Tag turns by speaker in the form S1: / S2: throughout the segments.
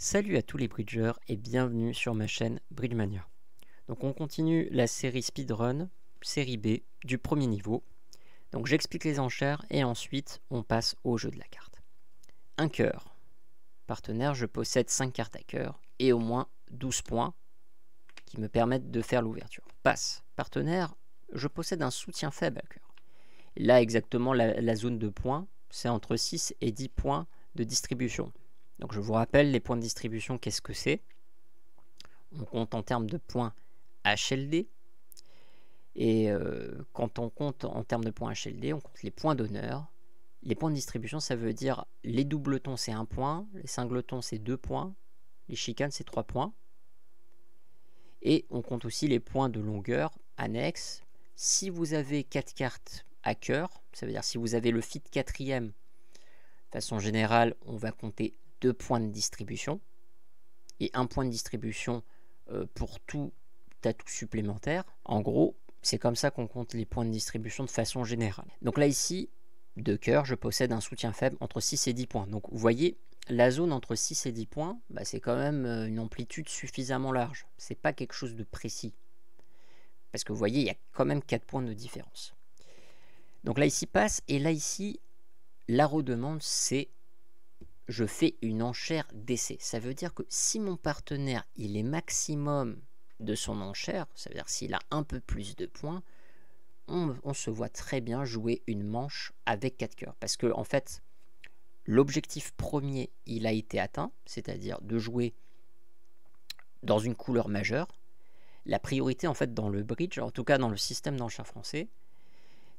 S1: Salut à tous les bridgers et bienvenue sur ma chaîne Bridgemania. Donc on continue la série speedrun, série B, du premier niveau. Donc j'explique les enchères et ensuite on passe au jeu de la carte. Un cœur. Partenaire, je possède 5 cartes à cœur et au moins 12 points qui me permettent de faire l'ouverture. Passe. Partenaire, je possède un soutien faible à cœur. Là exactement la zone de points, c'est entre 6 et 10 points de distribution. Donc je vous rappelle, les points de distribution, qu'est-ce que c'est? On compte en termes de points HLD. Et quand on compte en termes de points HLD, on compte les points d'honneur. Les points de distribution, ça veut dire les doubletons, c'est 1 point. Les singletons, c'est 2 points. Les chicanes, c'est 3 points. Et on compte aussi les points de longueur annexes. Si vous avez 4 cartes à cœur, ça veut dire si vous avez le fit 4e, de façon générale, on va compter 2 points de distribution et 1 point de distribution pour tout atout supplémentaire. En gros, c'est comme ça qu'on compte les points de distribution de façon générale. Donc là ici, de cœur, je possède un soutien faible entre 6 et 10 points. Donc vous voyez, la zone entre 6 et 10 points, c'est quand même une amplitude suffisamment large. C'est pas quelque chose de précis. Parce que vous voyez, il y a quand même 4 points de différence. Donc là ici passe, et là ici, la redemande, c'est je fais une enchère d'essai. Ça veut dire que si mon partenaire il est maximum de son enchère, ça veut dire s'il a un peu plus de points, on se voit très bien jouer une manche avec 4 cœurs. Parce que en fait, l'objectif premier, il a été atteint, c'est-à-dire de jouer dans une couleur majeure. La priorité en fait dans le bridge, en tout cas dans le système d'enchères français,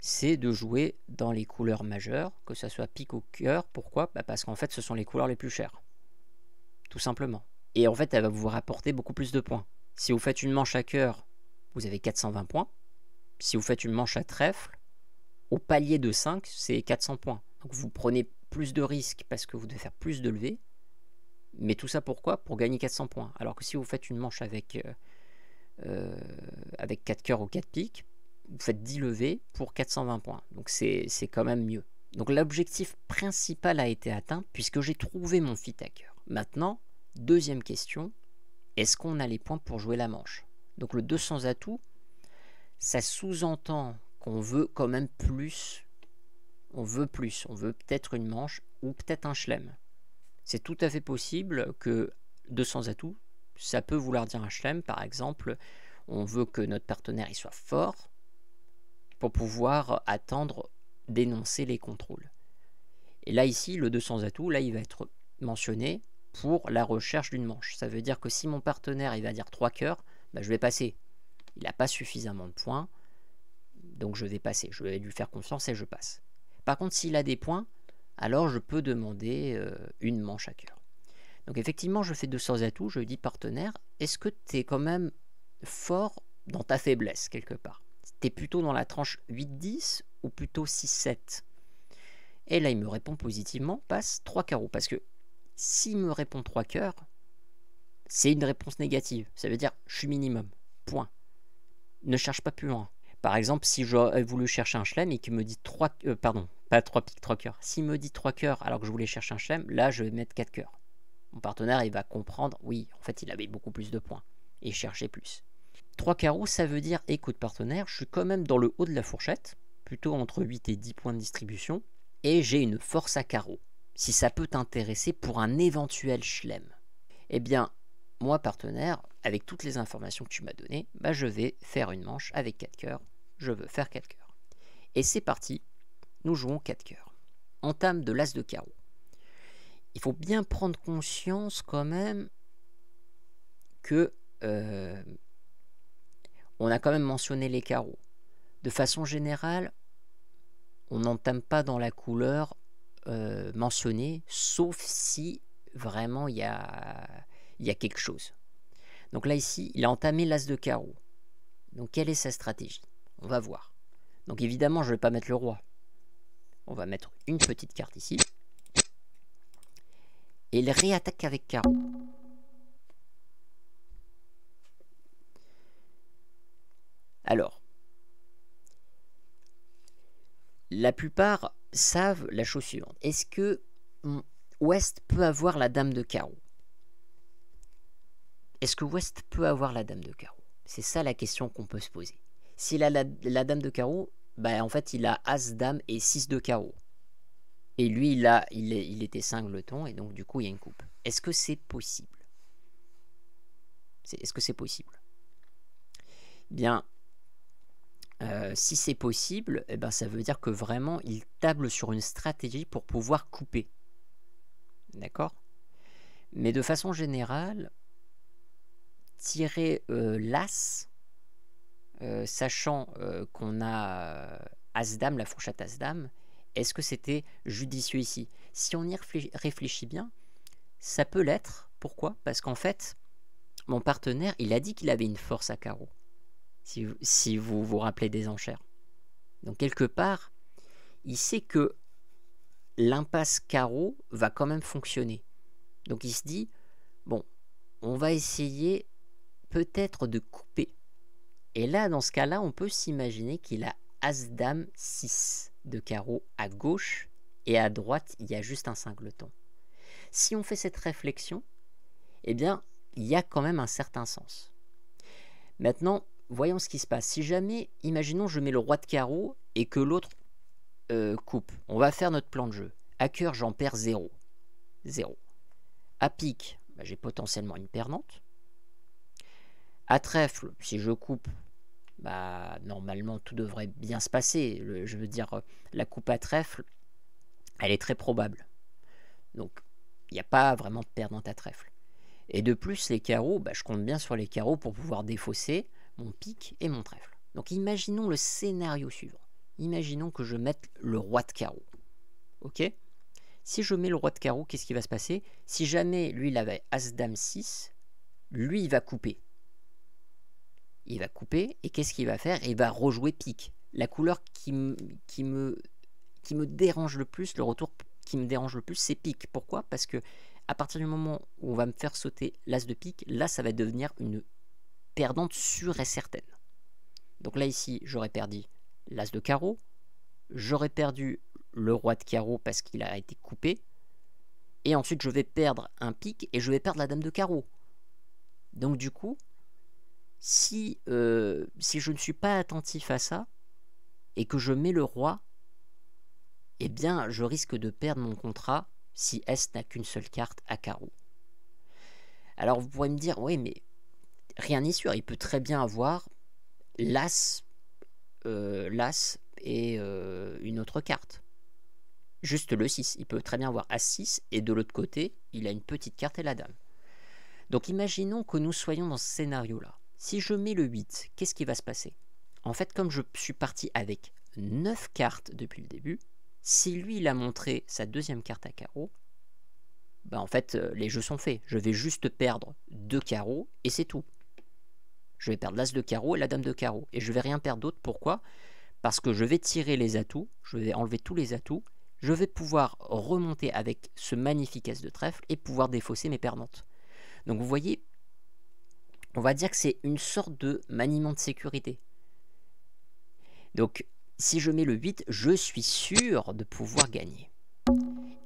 S1: c'est de jouer dans les couleurs majeures, que ce soit pique ou cœur. Pourquoi? Parce qu'en fait, ce sont les couleurs les plus chères. Tout simplement. Et en fait, elle va vous rapporter beaucoup plus de points. Si vous faites une manche à cœur, vous avez 420 points. Si vous faites une manche à trèfle, au palier de 5, c'est 400 points. Donc vous prenez plus de risques parce que vous devez faire plus de levées. Mais tout ça pourquoi? Pour gagner 400 points. Alors que si vous faites une manche avec 4 cœurs ou 4 piques, vous faites 10 levées pour 420 points. Donc c'est quand même mieux. Donc l'objectif principal a été atteint puisque j'ai trouvé mon fit à cœur. Maintenant, deuxième question, est-ce qu'on a les points pour jouer la manche? Donc le 200 atouts, ça sous-entend qu'on veut quand même plus. On veut plus. On veut peut-être une manche ou peut-être un chelem. C'est tout à fait possible que 200 atouts, ça peut vouloir dire un chelem. Par exemple, on veut que notre partenaire il soit fort pour pouvoir attendre d'énoncer les contrôles. Et là ici, le 200 atouts, là il va être mentionné pour la recherche d'une manche. Ça veut dire que si mon partenaire il va dire 3 cœurs, je vais passer. Il n'a pas suffisamment de points, donc je vais passer. Je vais lui faire confiance et je passe. Par contre, s'il a des points, alors je peux demander une manche à cœur. Donc effectivement, je fais 200 atouts, je dis partenaire, est-ce que tu es quand même fort dans ta faiblesse quelque part? Tu es plutôt dans la tranche 8-10 ou plutôt 6-7? Et là, il me répond positivement, passe 3 carreaux. Parce que s'il me répond 3 cœurs, c'est une réponse négative. Ça veut dire, je suis minimum. Point. Ne cherche pas plus loin. Par exemple, si j'aurais voulu chercher un chelem et qu'il me dit 3... pardon, pas 3 piques, 3 cœurs. S'il me dit 3 cœurs alors que je voulais chercher un chelem, là, je vais mettre 4 cœurs. Mon partenaire, il va comprendre, oui, en fait, il avait beaucoup plus de points. Et cherchait plus. 3 carreaux, ça veut dire, écoute partenaire, je suis quand même dans le haut de la fourchette, plutôt entre 8 et 10 points de distribution, et j'ai une force à carreaux, si ça peut t'intéresser pour un éventuel chelem. Eh bien, moi partenaire, avec toutes les informations que tu m'as données, je vais faire une manche avec 4 cœurs, je veux faire 4 cœurs. Et c'est parti, nous jouons 4 cœurs. Entame de l'as de carreau. Il faut bien prendre conscience quand même que on a quand même mentionné les carreaux. De façon générale, on n'entame pas dans la couleur mentionnée, sauf si vraiment il y a quelque chose. Donc là ici, il a entamé l'as de carreau. Donc quelle est sa stratégie? On va voir. Donc évidemment, je ne vais pas mettre le roi. On va mettre une petite carte ici. Et il réattaque avec carreau. Alors, la plupart savent la chose suivante. Est-ce que Ouest peut avoir la dame de carreau? est-ce que Ouest peut avoir la dame de carreau? C'est ça la question qu'on peut se poser. S'il a la dame de carreau, bah en fait il a As-Dame et 6 de carreau. Et lui il était cingleton et donc du coup il y a une coupe. Est-ce que c'est possible? Est-ce que c'est possible? Bien, si c'est possible, eh ben, ça veut dire que vraiment il table sur une stratégie pour pouvoir couper. D'accord? Mais de façon générale, tirer l'As, sachant qu'on a As-Dame, la fourchette As-Dame, est-ce que c'était judicieux ici? Si on y réfléchit bien, ça peut l'être. Pourquoi? Parce qu'en fait, mon partenaire, il a dit qu'il avait une force à carreau. Si vous vous rappelez des enchères. Donc quelque part, il sait que l'impasse carreau va quand même fonctionner. Donc il se dit, bon, on va essayer peut-être de couper. Et là, dans ce cas-là, on peut s'imaginer qu'il a As-Dame 6 de carreau à gauche et à droite, il y a juste un cingleton. Si on fait cette réflexion, eh bien, il y a quand même un certain sens. Maintenant, voyons ce qui se passe. Si jamais, imaginons, je mets le roi de carreau et que l'autre coupe. On va faire notre plan de jeu. À cœur, j'en perds 0. 0. À pique, bah, j'ai potentiellement une perdante. À trèfle, si je coupe, bah, normalement tout devrait bien se passer. Je veux dire, la coupe à trèfle, elle est très probable. Donc, il n'y a pas vraiment de perdante à trèfle. Et de plus, les carreaux, bah, je compte bien sur les carreaux pour pouvoir défausser mon pique et mon trèfle. Donc imaginons le scénario suivant. Imaginons que je mette le roi de carreau. Ok? Si je mets le roi de carreau, qu'est-ce qui va se passer? Si jamais lui il avait As-Dame 6, lui il va couper. Il va couper et qu'est-ce qu'il va faire? Il va rejouer pique. La couleur qui me dérange le plus, le retour qui me dérange le plus, c'est pique. Pourquoi? Parce que à partir du moment où on va me faire sauter l'as de pique, là ça va devenir une perdante sûre et certaine. Donc là ici, j'aurais perdu l'as de carreau, j'aurais perdu le roi de carreau parce qu'il a été coupé, et ensuite je vais perdre un pique et je vais perdre la dame de carreau. Donc du coup, si je ne suis pas attentif à ça, et que je mets le roi, eh bien je risque de perdre mon contrat si S n'a qu'une seule carte à carreau. Alors vous pourrez me dire, oui mais rien n'est sûr, il peut très bien avoir l'as et une autre carte. Juste le 6, il peut très bien avoir As-6 et de l'autre côté, il a une petite carte et la dame. Donc imaginons que nous soyons dans ce scénario-là. Si je mets le 8, qu'est-ce qui va se passer? En fait, comme je suis parti avec 9 cartes depuis le début, si lui il a montré sa deuxième carte à carreau, ben en fait les jeux sont faits. Je vais juste perdre 2 carreaux et c'est tout. Je vais perdre l'as de carreau et la dame de carreau. Et je ne vais rien perdre d'autre. Pourquoi? Parce que je vais tirer les atouts, je vais enlever tous les atouts, je vais pouvoir remonter avec ce magnifique as de trèfle et pouvoir défausser mes perdantes. Donc vous voyez, on va dire que c'est une sorte de maniement de sécurité. Donc si je mets le 8, je suis sûr de pouvoir gagner.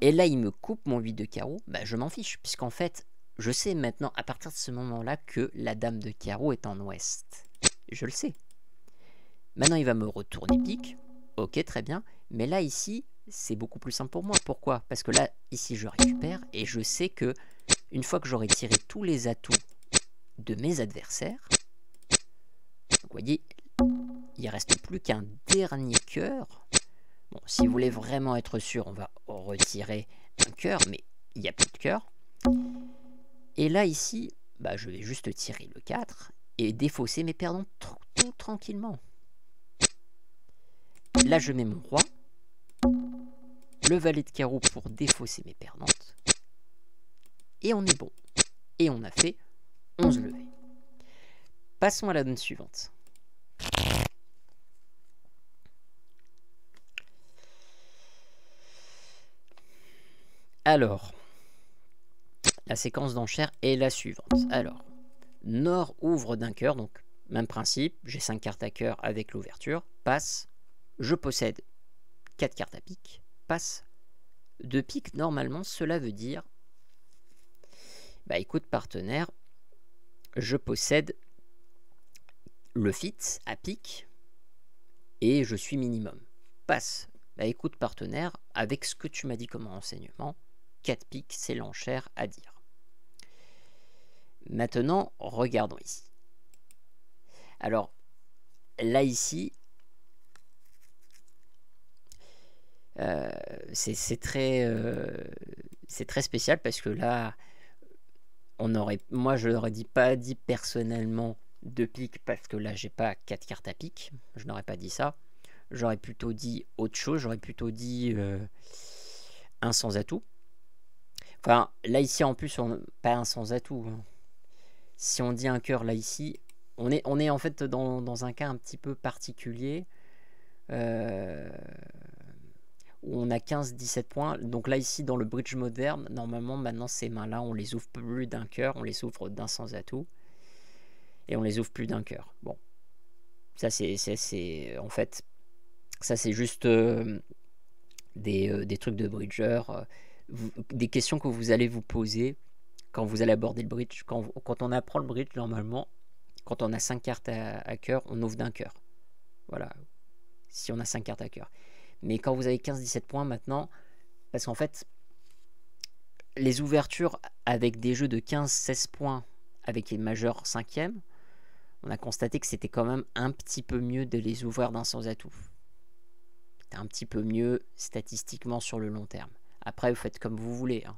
S1: Et là il me coupe mon 8 de carreau, bah, je m'en fiche, puisqu'en fait, je sais maintenant à partir de ce moment-là que la dame de carreau est en ouest. Je le sais. Maintenant il va me retourner pique, ok très bien, mais là ici c'est beaucoup plus simple pour moi. Pourquoi? Parce que là ici je récupère et je sais que une fois que j'aurai tiré tous les atouts de mes adversaires, vous voyez, il ne reste plus qu'un dernier cœur. Bon, si vous voulez vraiment être sûr, on va retirer un cœur, mais il n'y a plus de cœur. Et là, ici, bah, je vais juste tirer le 4 et défausser mes perdants tout tranquillement. Là, je mets mon roi, le valet de carreau pour défausser mes perdantes, et on est bon. Et on a fait 11 levées. Passons à la donne suivante. Alors, la séquence d'enchères est la suivante. Alors, Nord ouvre d'un cœur, donc même principe, j'ai 5 cartes à cœur avec l'ouverture, passe, je possède 4 cartes à pique, passe. De pique, normalement, cela veut dire, bah écoute partenaire, je possède le fit à pique et je suis minimum. Passe, bah écoute partenaire, avec ce que tu m'as dit comme renseignement, 4 piques, c'est l'enchère à dire. Maintenant, regardons ici. Alors, là ici, c'est très spécial parce que là, moi je n'aurais pas dit personnellement 2 piques parce que là j'ai pas 4 cartes à pique, je n'aurais pas dit ça. J'aurais plutôt dit autre chose, j'aurais plutôt dit un sans atout. Enfin, là ici en plus, pas un sans atout. Hein. Si on dit un cœur là ici, on est en fait dans un cas un petit peu particulier. Où on a 15-17 points. Donc là ici dans le bridge moderne, normalement maintenant ces mains-là, on les ouvre plus d'un cœur, on les ouvre d'un sans atout. Et on les ouvre plus d'un cœur. Bon. Ça c'est en fait, ça c'est juste des trucs de bridger, des questions que vous allez vous poser quand vous allez aborder le bridge. Quand on apprend le bridge, normalement, quand on a 5 cartes à cœur, on ouvre d'un cœur. Voilà. Si on a 5 cartes à cœur. Mais quand vous avez 15-17 points maintenant, parce qu'en fait, les ouvertures avec des jeux de 15-16 points avec les majeurs 5e, on a constaté que c'était quand même un petit peu mieux de les ouvrir d'un sans atout. C'était un petit peu mieux statistiquement sur le long terme. Après, vous faites comme vous voulez. Hein.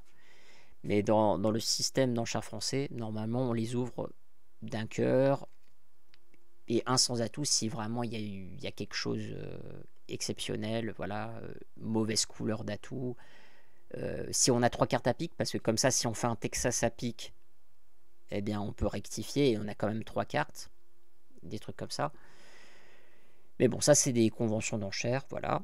S1: Mais dans le système d'enchères français, normalement, on les ouvre d'un cœur et un sans atout si vraiment il y a quelque chose exceptionnel, voilà, mauvaise couleur d'atout. Si on a 3 cartes à pique, parce que comme ça, si on fait un Texas à pique, eh bien, on peut rectifier et on a quand même 3 cartes. Des trucs comme ça. Mais bon, ça, c'est des conventions d'enchères, voilà.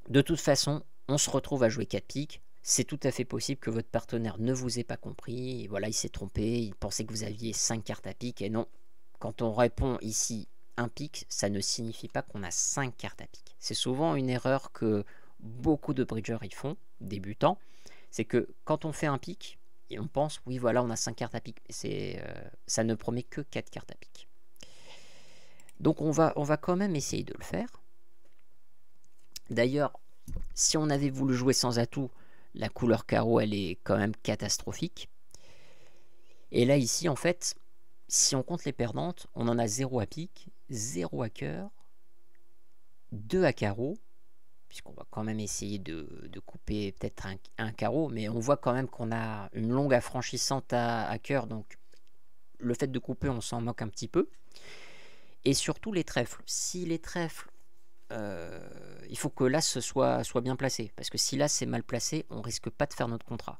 S1: De toute façon, on se retrouve à jouer 4 piques. C'est tout à fait possible que votre partenaire ne vous ait pas compris. Et voilà, il s'est trompé. Il pensait que vous aviez 5 cartes à pique. Et non, quand on répond ici un pique, ça ne signifie pas qu'on a 5 cartes à pique. C'est souvent une erreur que beaucoup de bridgers y font, débutants. C'est que quand on fait un pique, et on pense, oui, voilà, on a 5 cartes à pique. Mais ça ne promet que 4 cartes à pique. Donc on va quand même essayer de le faire. D'ailleurs, si on avait voulu jouer sans atout, la couleur carreau, elle est quand même catastrophique. Et là, ici, en fait, si on compte les perdantes, on en a 0 à pique, 0 à cœur, 2 à carreau, puisqu'on va quand même essayer de couper peut-être un carreau, mais on voit quand même qu'on a une longue affranchissante à cœur, donc le fait de couper, on s'en moque un petit peu. Et surtout les trèfles. Si les trèfles, il faut que l'as soit bien placé. Parce que si l'as c'est mal placé, on risque pas de faire notre contrat.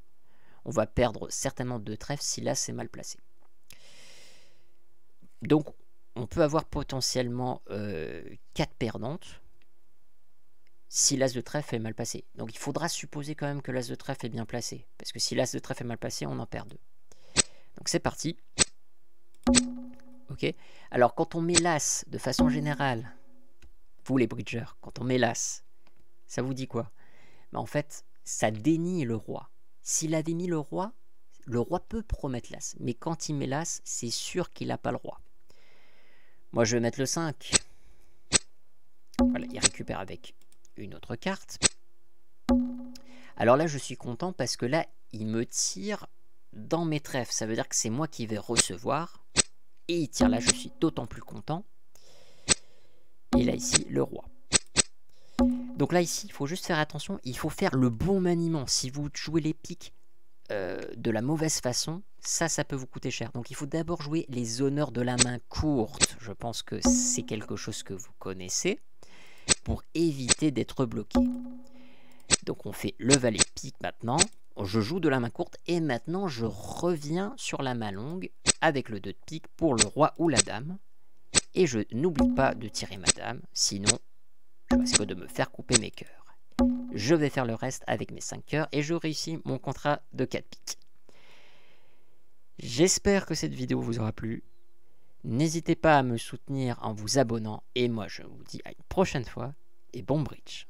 S1: On va perdre certainement 2 trèfles si l'as c'est mal placé. Donc, on peut avoir potentiellement 4 perdantes si l'as de trèfle est mal placé. Donc, il faudra supposer quand même que l'as de trèfle est bien placé. Parce que si l'as de trèfle est mal placé, on en perd 2. Donc, c'est parti. Ok. Alors, quand on met l'as de façon générale, vous les bridgers, quand on met l'as, ça vous dit quoi? Ben, en fait, ça dénie le roi. S'il avait mis le roi peut promettre l'as. Mais quand il met l'as, c'est sûr qu'il n'a pas le roi. Moi, je vais mettre le 5. Voilà, il récupère avec une autre carte. Alors là, je suis content parce que là, il me tire dans mes trèfles. Ça veut dire que c'est moi qui vais recevoir. Et il tire là, je suis d'autant plus content. Et là, ici, le roi. Donc là, ici, il faut juste faire attention. Il faut faire le bon maniement. Si vous jouez les piques de la mauvaise façon, ça peut vous coûter cher. Donc il faut d'abord jouer les honneurs de la main courte. Je pense que c'est quelque chose que vous connaissez. Pour éviter d'être bloqué. Donc on fait le valet pique maintenant. Je joue de la main courte et maintenant je reviens sur la main longue avec le 2 de pique pour le roi ou la dame. Et je n'oublie pas de tirer ma dame, sinon je risque de me faire couper mes cœurs. Je vais faire le reste avec mes 5 cœurs et je réussis mon contrat de 4 piques. J'espère que cette vidéo vous aura plu. N'hésitez pas à me soutenir en vous abonnant et moi je vous dis à une prochaine fois et bon bridge.